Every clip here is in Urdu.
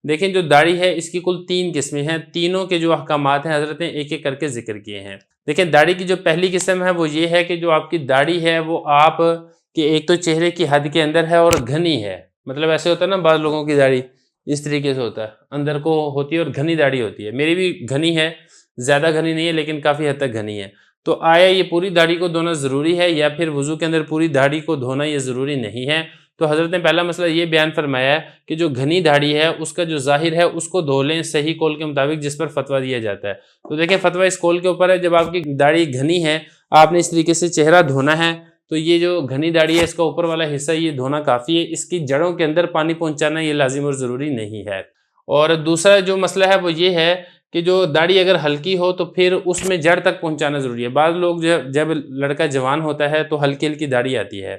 دیکھیں جو داڑھی ہے اس کی کل 3 قسمیں ہیں، تینوں کے جو احکامات ہیں حضرت نے ایک ایک کر کے ذکر کیے ہیں۔ دیکھیں داڑھی کی جو پہلی قسم ہے وہ یہ ہے کہ جو آپ کی داڑھی ہے وہ آپ کے ایک تو چہرے کی حد کے اندر ہے اور گھنی ہے، مطلب ایسے ہوتا ہے نا بعض لوگوں کی داڑھی اس طریقے سے ہوتا ہے، اندر کو ہوتی ہے اور گھنی داڑھی ہوتی ہے، میری بھی گھنی ہے، زیادہ گھنی نہیں ہے لیکن کافی حد تک گھنی ہے۔ تو آیا یہ پوری داڑھی کو دھونا ضروری ہے یا پھر وضو کے اندر پوری داڑھی کو دھونا یہ ضروری نہیں ہے؟ تو حضرت نے پہلا مسئلہ یہ بیان فرمایا ہے کہ جو گھنی داڑھی ہے اس کا جو ظاہر ہے اس کو دھو لیں صحیح قول کے مطابق جس پر فتویٰ دیا جاتا ہے۔ تو دیکھیں فتویٰ اس قول کے اوپر ہے، جب آپ کی داڑھی گھنی ہے آپ نے اس طریقے سے چہرہ دھونا ہے تو یہ جو گھنی داڑھی ہے اس کا اوپر والا حصہ یہ دھونا کافی ہے، اس کی جڑوں کے اندر پانی پہنچانا یہ لازم اور ضروری نہیں ہے۔ اور دوسرا جو مسئلہ ہے وہ یہ ہے کہ جو داڑھی اگر ہلکی ہو تو پھر اس میں جڑ تک پہنچانا ضروری ہے۔ بعض لوگ جب لڑکا جوان ہوتا ہے تو ہلکی ہلکی داڑھی آتی ہے،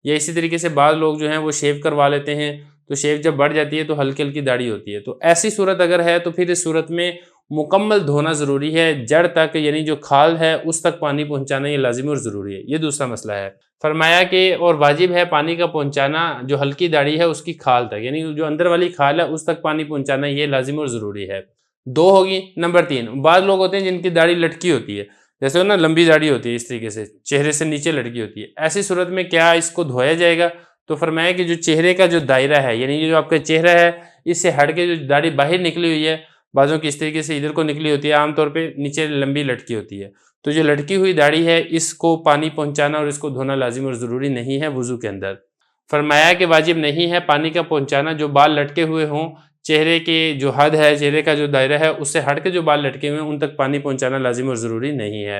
یا اسی طریقے سے بعض لوگ جو ہیں وہ شیو کروا لیتے ہیں تو شیو جب بڑھ جاتی ہے تو ہلکی ہلکی داڑھی ہوتی ہے، تو ایسی صورت اگر ہے تو پھر اس صورت میں مکمل دھونا ضروری ہے، جڑ تک یعنی جو کھال ہے اس تک پانی پہنچانا یہ لازم اور ضروری ہے۔ یہ دوسرا مسئلہ ہے۔ فرمایا کہ اور واجب ہے پانی کا پہنچانا جو ہلکی داڑھی ہے اس کی کھال تک، یعنی جو اندر والی کھال ہے اس تک پانی پہنچانا یہ لازم اور ضروری ہے۔ 2 ہوگی۔ نمبر 3، بعض لوگ ہوتے ہیں جن کی داڑھی لٹکی ہوتی ہے، جیسے نا لمبی داڑھی ہوتی ہے اس طریقے سے چہرے سے نیچے لٹکی ہوتی ہے، ایسی صورت میں کیا اس کو دھویا جائے گا؟ تو فرمایا کہ جو چہرے کا جو دائرہ ہے یعنی جو آپ کا چہرہ ہے اس سے ہٹ کے جو داڑھی باہر نکلی ہوئی ہے، بعضوں کی اس طریقے سے ادھر کو نکلی ہوتی ہے، عام طور پہ نیچے لمبی لٹکی ہوتی ہے، تو جو لٹکی ہوئی داڑھی ہے اس کو پانی پہنچانا اور اس کو دھونا لازم اور ضروری نہیں ہے وضو کے اندر۔ فرمایا کہ واجب نہیں ہے پانی کا پہنچانا جو بال لٹکے ہوئے ہوں، چہرے کی جو حد ہے چہرے کا جو دائرہ ہے اس سے ہٹ کے جو بال لٹکے ہوئے ہیں ان تک پانی پہنچانا لازم اور ضروری نہیں ہے۔